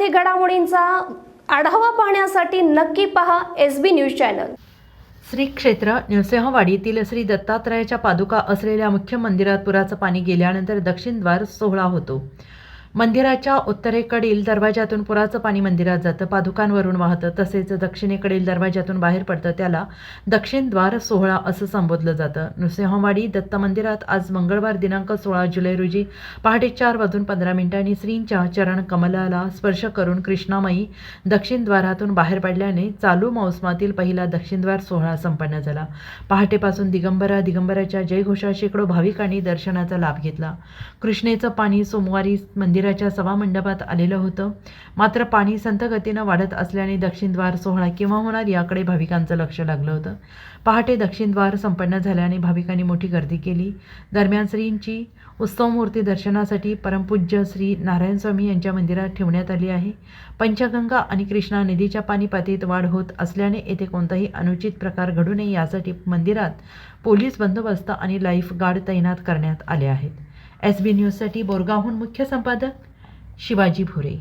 येथे घडामोडींचा आढावा पाहण्यासाठी नक्की पहा SB न्यूज चॅनल। श्री क्षेत्र नृसिंहवाडीतील श्री दत्तात्रयाच्या पादुका असलेल्या मुख्य मंदिरात पुराचं पाणी गेल्यानंतर दक्षिण द्वार सोहळा होतो। मंदिराच्या उत्तरेकडील दरवाजातून पुराचं पाणी मंदिरात जातं, पादुकांवरून वाहतं, तसेच दक्षिणेकडील दरवाजातून बाहेर पडतं। त्याला दक्षिण द्वार सोहळा असं संबोधलं जातं। नृसिंहवाडी दत्त मंदिरात आज मंगळवार दिनांक 16 जुलै रोजी पहाटे 4:15 श्रींच्या चरण कमलाला स्पर्श करून कृष्णामाई दक्षिण द्वारातून बाहेर पडल्याने चालू मोसमातील पहिला दक्षिण द्वार सोहळा संपन्न झाला। पहाटेपासून दिगंबराच्या जयघोषात शेकडो भाविकांनी दर्शनाचा लाभ घेतला। कृष्णेचं पाणी सोमवारी मंदिराच्या सभामंडपात आलेलं होतं, मात्र पाणी संथ गतीनं वाढत असल्याने दक्षिण द्वार सोहळा केव्हा होणार याकडे भाविकांचं लक्ष लागलं होतं। पहाटे दक्षिण द्वार संपन्न झाल्याने भाविकांनी मोठी गर्दी केली। दरम्यान श्रींची उत्सव मूर्ती दर्शनासाठी परमपूज्य श्री नारायण स्वामी यांच्या मंदिरात ठेवण्यात आली आहे। पंचगंगा आणि कृष्णा नदीच्या पाणी पातळीत वाढ होत असल्याने येथे कोणताही अनुचित प्रकार घडू नये यासाठी मंदिरात पोलीस बंदोबस्त आणि लाईफ गार्ड तैनात करण्यात आले आहेत। SB न्यूजसाठी बोरगावहून मुख्य संपादक शिवाजी भुरे।